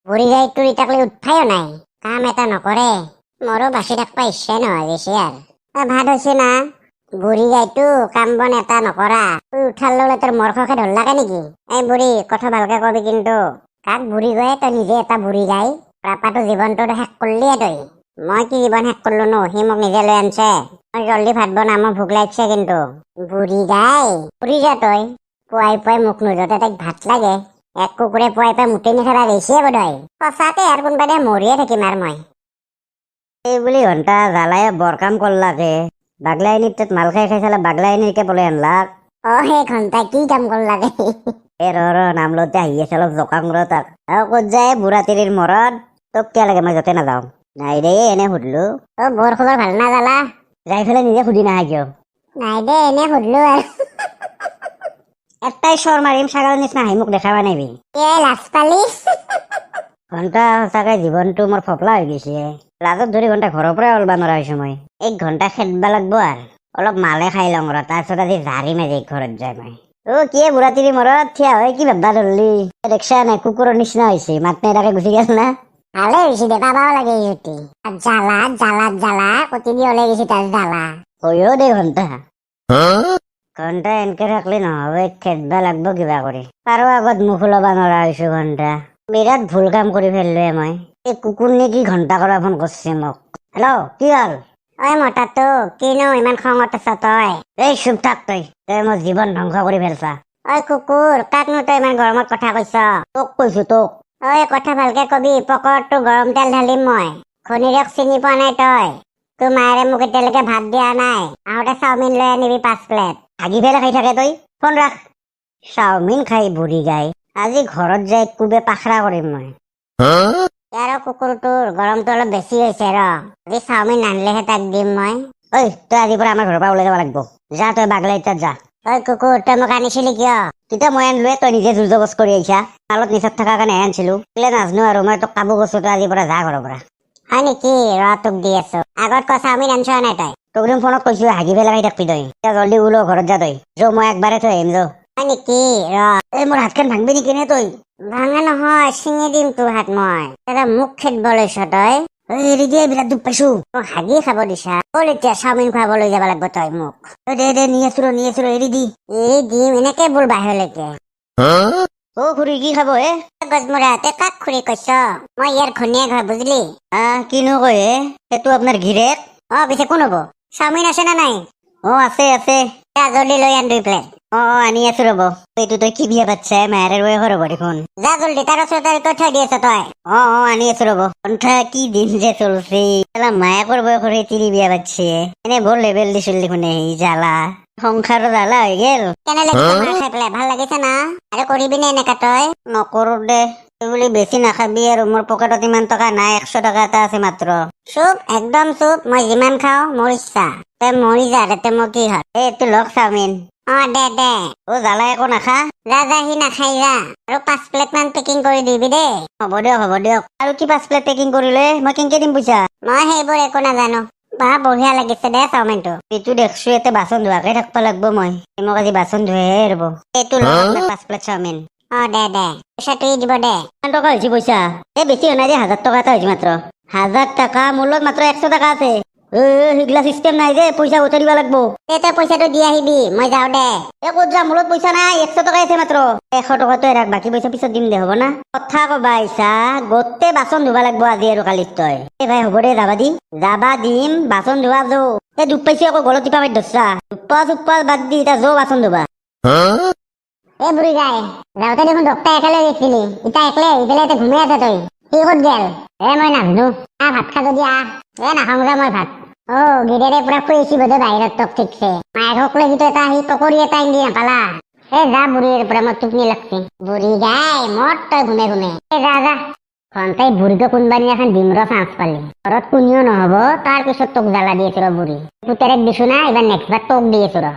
বুঢ়ী গাই তুৰি তাকলৈ উৎফায়ো নাই, কাম এটা নকৰে। মোৰো বাচি থাকবা ইচ্ছাই নহয় বেছি আৰু। ভাত হৈছে না? বুঢ়ী গাইটো কাম বন এটা নকৰা, তুই উঠাৰ লগে তোৰ মৰখকে ধৰলাকে নেকি? এই বুঢ়ী, কথা ভালকে কবি কিন্তু। কাক বুঢ়ী কয়? তই নিজে এটা বুঢ়ী গাই। পাপাটো জীৱনটো শেষ কৰিলিয়ে তই। মই কি জীৱন শেষ কৰিলো নো? সি মোক নিজে লৈ আনছে। মই জল্দি ভাত বনা, মোৰ ভোক লাগিছে কিন্তু। বুঢ়ী গাই, ফুৰি যা তই। পুৱাই পুৱাই মুখ নোধোতে তাইক ভাত লাগে। এক কুকুৰে পুৱাই পুৱাই মুতি নিখেৰা গৈছে বোধহয়। সঁচাকে আৰু কোনোবাই মৰিয়ে থাকিম আৰু মই। এই বুলি ঘণ্টা জ্বালাই বৰ কাম কৰলাকে। বাগলাইনীত তাত মাল খাই খাই চালা বাগলাইনীকে পলাই আনলাক। সেই ঘন্টাই কি কাম কৰলাকে? ৰ নাম লওঁতে আহি আছে অলপ জকাং ৰ তাক। ক'ত যায় বুঢ়া তিৰিৰ মৰত? তোক কিয় লাগে? মই য'তে নাযাওঁ। নাই দে, এনে সুধিলো। বৰ খবৰ ভাল না জ্বালা? যাই পেলাই নিজে সুধি নাহে কিয়? নাই দে, এনে সুধিলো আৰু। এটাই চৰ মাৰিম, ছাগাল নিচিনা হাঁহি মোক দেখাবা নাইবি। লাজ পালি? ঘণ্টা সঁচাকে জীৱনটো মোৰ ফপলা হৈ গৈছে। লাজত ধৰি ঘণ্টা ঘৰৰ পৰাই ওলবা নোৱাৰা হৈছো মই। 1 ঘণ্টা খেদবা লাগবো আৰু। অলপ মালে খাই লওঁ ৰ, তাৰপিছত আজি জাৰিম আজি ঘৰত যাই মই। কি বুঢ়া তিৰি মৰত থিয়া হৈ কি ভাববা ধৰলি? দেখছা নাই কুকুৰৰ নিচিনা হৈছে, মাত নেদাকে গুচি গেল না। ভালে হৈছে দে, পাবাও লাগে ইহঁতি। জ্বালাত জ্বালাত জ্বালা কতিদি ওলাই গৈছে তাৰ জ্বালা। হয়ও দে ঘণ্টা। ঘণ্টা এনকে থাকলে নহব, খেদবা লাগবো কিবা কৰি। কাৰো আগত মুখ ওলাবা নোৱাৰা হৈছো ঘণ্টা। বিৰাট ভুল কাম কৰি ফেললোৱে মই। এই কুকুৰ নে কি ঘণ্টা কৰা ফোন কৰছে মোক। হেল্ল', কি হ'ল? ঐ মতাটো, কিনো ইমান খঙত আছ তই? এই চুপ থাক তই মোৰ জীৱন ধ্বংস কৰি ফেলছা। ঐ কুকুৰ, কাকনো তই ইমান গৰমত কথা কৈছ? তোক কৈছো তোক। কথা ভালকে কবি, পকৰটো গৰম তেল ঢালিম মই। ঘনীৰক চিনি পোৱা নাই তই? তোৰ মায়েৰে মোক এতিয়ালৈকে ভাত দিয়া নাই। আহোঁতে চাওমিন লৈ আনিবি 5 প্লেট। হাগি ফেলে খাই থাকে তই, ফোন ৰাখ। চাওমিন খাই বুঢ়ী গাই, আজি ঘৰত যাই কুবে পাখৰা কৰিম মই। ইয়াৰো কুকুৰটোৰ গৰমটো অলপ বেছি হৈছে ৰ। আজি চাওমিন নানিলেহে তাক দিম মই। তই আজিৰ পৰা আমাৰ ঘৰৰ পৰা ওলাই যাব লাগব। যা তই বাগলাই তাত যা। কুকুৰ, তই মোক আনিছিলি কিয়? তেতিয়া মই আনলোৱে, তই নিজে জোৰ জবজ কৰি আহিছা। মালত নিচাত থকা কাৰণে আনছিলো। নাজনো আৰু মই তোক কাবু কৈছো, তই আজিৰ পৰা যা ঘৰৰ পৰা। হয় নেকি? ৰ তোক দি আছো। আগত ক চাওমিন আনছ নাই তই? তোক দিন ফোনত কৈছো, হাগি ফেলে খাই থাকবি তই। এতিয়া জল্দি ওলো, ঘৰত যা তই। মই একবাৰে থৈ আহিম যো। হয় নেকি? ৰ। মোৰ হাতখন ভাঙবি নেকি নে তই? ভাঙা নহয়, ছিঙি দিম তোৰ হাত মই। মোক খেদব লৈছ তই? এৰি দিয়ে, বিৰাট দুখ পাইছো। মোক হাগি খাব দিছা? এতিয়া চাওমিন খুৱাব লৈ যাব লাগব তই মোক। দে নি আছো এৰি দি। এৰি দিম, এনেকে বল বাহিৰলৈকে। খুৰী কি খাব হে? গজমুৰা, তই কাক খুৰী কৈছ? মই ইয়াৰ ঘনীয়েক হয়, বুজিলি? কিনো কয় হে? সেইটো আপোনাৰ গিৰেক? পিছে কোন হব? চাওমিন আছে না নাই? আছে। জল্দি লৈ আন 2 প্লেট। আনি আছো ৰব। এইটো তই কি বিয়া পাতছা? মায়েৰে বয়সৰ হ'ব দেখোন। যা জল্দি, তাৰ ওচৰতে থৈ দি আছ তই। আনি আছো ৰব। কণ্ঠা কি দিন যে চলছে। মায়াকৰ বয়সৰ তিৰি বিয়া পাতছে। এনে বৰ লেবেল দিছিল দেখোন এই জ্বালা। সংসাৰৰ জ্বালা হৈ গেল। কেনে লাগিছে মাৰ খাই পেলাই? ভাল লাগিছে না? আৰু কৰিবি নে এনেকা তই? নকৰো দে। তই বুলি বেছি নাখাবি আৰু, মোৰ পকেটত ইমান টকা নাই, 100 টকা এটা আছে মাত্ৰ। চুপ, একদম চুপ। মই যিমান খাওঁ মোৰ ইচ্ছা। তই মৰি যা, তাতে মোৰ কি হয়? এইটো লগ চাওমিন। দে। জ্বালা একো নাখা? যা সি নাখাই যা। আৰু 5 প্লেট মান পেকিং কৰি দিবি দেই। হ'ব দিয়ক। আৰু কি 5 প্লেট পেকিং কৰিলে? মই কেনেকে দিম পইচা? মই সেইবোৰ একো নাজানো। বঢ়িয়া লাগিছে দে চাওমিনটো। এইটো দেখছো, ইয়াতে বাচন ধোৱাকে থাকবা লাগব মই। মোক আজি বাচন ধুৱেহে ৰব। এইটো লগ 5 প্লেট চাওমিন। দে পইচাটো দিব দে। কিমান টকা হৈছে পইচা? বেছি হোৱা নাই দে, 1000 টকা এটা হৈছে মাত্ৰ। 1000 টাকা? মোৰ লগত মাত্ৰ 100 টকা আছে। সেইগিলা চিষ্টেম নাই যে, পইচা উঠাই দিব লাগব। তই পইচাটো দি আহিবি, মই যাওঁ দে। ক'ত যাম? মোৰ লগত পইচা নাই, 100 টকা আছে মাত্ৰ। 100 টকাটো ৰাখ, বাকী পইচা পিছত দিম দে, হ'ব না? কথা কবা আহিছা? গোটেই বাচন ধুবা লাগব আজি আৰু কালিত তই। ভাই হ'ব দে, যাবা দিম, বাচন ধোৱা যো। দুখ পাইছো আকৌ, গলত টিপা মাৰি ধৰছা। চুপ্পা বাদ দি এতিয়া যো বাচন ধুবা। বুঢ়ী গাই, যাওঁতে দেখোন ডক্তৰ একেলগে গৈছিলি। এতিয়া একলে আহি পেলাই ঘুমাই আছ তই। সি ক'ত গেল? মই নাজানো। ভাত খা যদি আহ। নাখাওঁ যা মই ভাত। গিৰেৰে পুৰা খুৱাইছি বোধে বাহিৰত তোক ঠিকছে। মায়েৰক লাগি তই এটা আহি পকৰি এটা আনি নাপালা? যা বুঢ়ীৰ পৰা, মোৰ টোপনি লাগছি। বুঢ়ী গাই, মত তই ঘুমে। যা। ঘণ্টাই বুঢ়ীকে কোনবা দিনাখন দিম ৰ চান্স পালি। ঘৰত কোনেও নহব, তাৰ পিছত তোক জ্বালা দি আছো ৰ বুঢ়ী। পুতেৰেক দিছো না, এইবাৰ নেক্সট বাৰ তোক দি আছো ৰ।